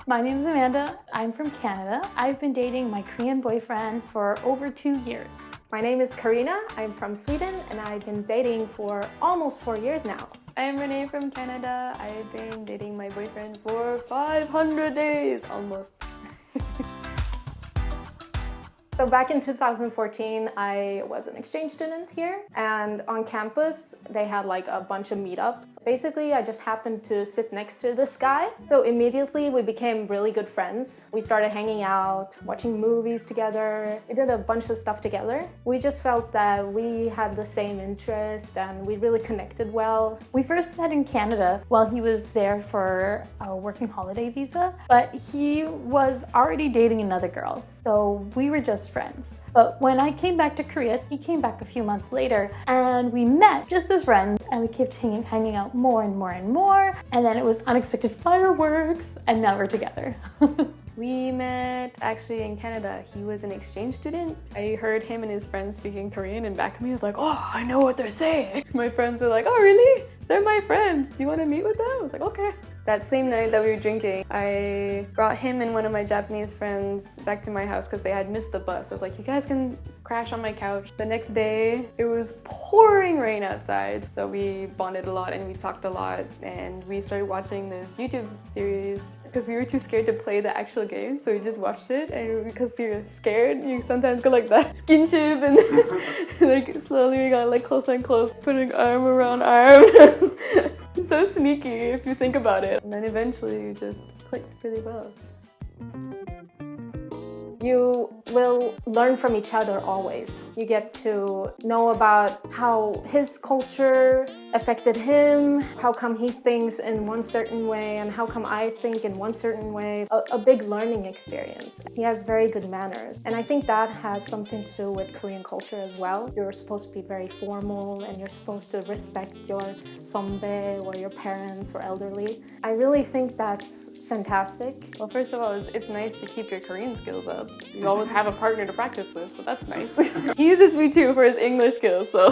My name is Amanda. I'm from Canada. I've been dating my Korean boyfriend for over 2 years. My name is Karina. I'm from Sweden and I've been dating for almost 4 years now. I'm Renee from Canada. I've been dating my boyfriend for 500 days, almost. So back in 2014, I was an exchange student here, and on campus, they had like a bunch of meetups. Basically, I just happened to sit next to this guy. So immediately we became really good friends. We started hanging out, watching movies together. We did a bunch of stuff together. We just felt that we had the same interest and we really connected well. We first met in Canada while he was there for a working holiday visa, but he was already dating another girl, so we were just friends. But when I came back to Korea, he came back a few months later and we met just as friends and we kept hanging out more and more and more, and then it was unexpected fireworks and now we're together. We met actually in Canada. He was an exchange student. I heard him and his friends speaking Korean, and back of me was like, oh, I know what they're saying. My friends were like, oh, really? They're my friends. Do you want to meet with them? I was like, okay. That same night that we were drinking, I brought him and one of my Japanese friends back to my house because they had missed the bus. I was like, you guys can crash on my couch. The next day, it was pouring rain outside. So we bonded a lot and we talked a lot, and we started watching this YouTube series because we were too scared to play the actual game. So we just watched it, and because you're scared, you sometimes go like that, skinship, and like slowly we got like closer and closer, putting arm around arm. So sneaky if you think about it. And then eventually you just clicked really well. You will learn from each other always. You get to know about how his culture affected him, how come he thinks in one certain way and how come I think in one certain way. A big learning experience. He has very good manners, and I think that has something to do with Korean culture as well. You're supposed to be very formal and you're supposed to respect your sonbae or your parents or elderly. I really think that's fantastic. Well, first of all, it's nice to keep your Korean skills up. You always have a partner to practice with, so that's nice. He uses me too for his English skills, so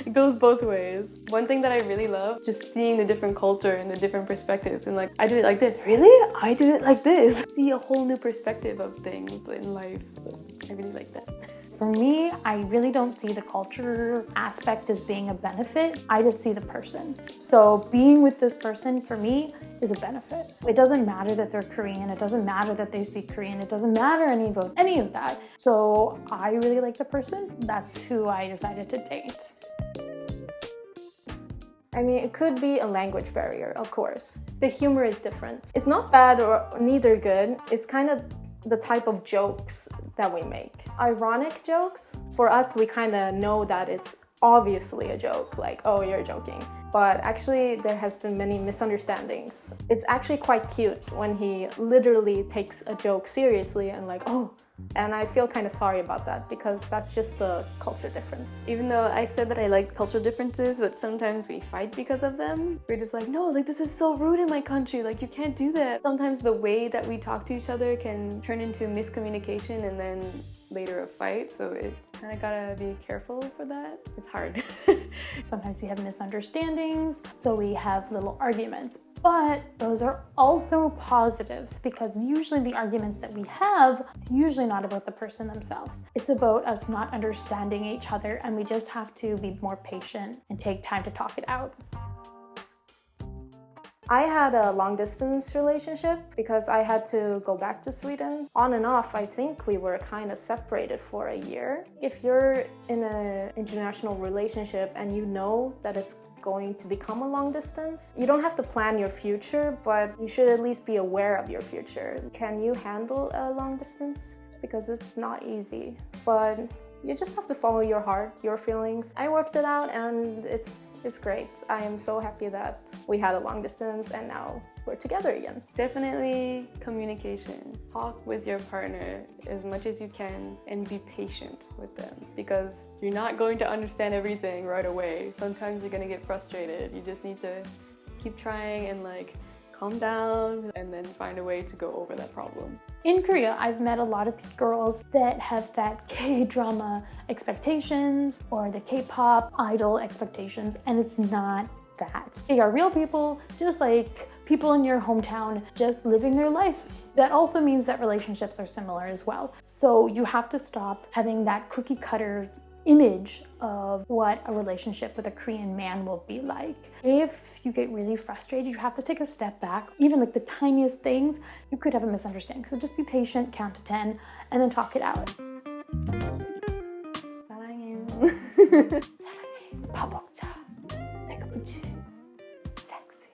it goes both ways. One thing that I really love, just seeing the different culture and the different perspectives, and like, I do it like this. Really? I do it like this. See a whole new perspective of things in life, so I really like that. For me, I really don't see the culture aspect as being a benefit. I just see the person. So being with this person for me is a benefit. It doesn't matter that they're Korean. It doesn't matter that they speak Korean. It doesn't matter any of that. So I really like the person. That's who I decided to date. I mean, it could be a language barrier, of course. The humor is different. It's not bad or neither good. It's kind of the type of jokes that we make. Ironic jokes, for us, we kind of know that it's obviously a joke, like, oh, you're joking. But actually, there has been many misunderstandings. It's actually quite cute when he literally takes a joke seriously and like, oh, and I feel kind of sorry about that because that's just a culture difference. Even though I said that I like cultural differences, but sometimes we fight because of them. We're just like, no, like this is so rude in my country, like you can't do that. Sometimes the way that we talk to each other can turn into miscommunication and then later a fight, so it kind of gotta be careful for that. It's hard. Sometimes we have misunderstandings, so we have little arguments. But those are also positives because usually the arguments that we have, it's usually not about the person themselves. It's about us not understanding each other, and we just have to be more patient and take time to talk it out. I had a long-distance relationship because I had to go back to Sweden. On and off, I think we were kind of separated for a year. If you're in an international relationship and you know that it's going to become a long distance, you don't have to plan your future, but you should at least be aware of your future. Can you handle a long distance? Because it's not easy, but you just have to follow your heart, your feelings. I worked it out and it's great. I am so happy that we had a long distance and now we're together again. Definitely communication. Talk with your partner as much as you can and be patient with them because you're not going to understand everything right away. Sometimes you're gonna get frustrated. You just need to keep trying and like calm down and then find a way to go over that problem. In Korea, I've met a lot of girls that have that K-drama expectations or the K-pop idol expectations, and it's not that. They are real people, just like people in your hometown just living their life. That also means that relationships are similar as well. So you have to stop having that cookie cutter image of what a relationship with a Korean man will be like. If you get really frustrated, you have to take a step back. Even like the tiniest things, you could have a misunderstanding. So just be patient, count to 10, and then talk it out. 사랑해요. 사랑해, 밥 먹자, 배고프지, 섹시.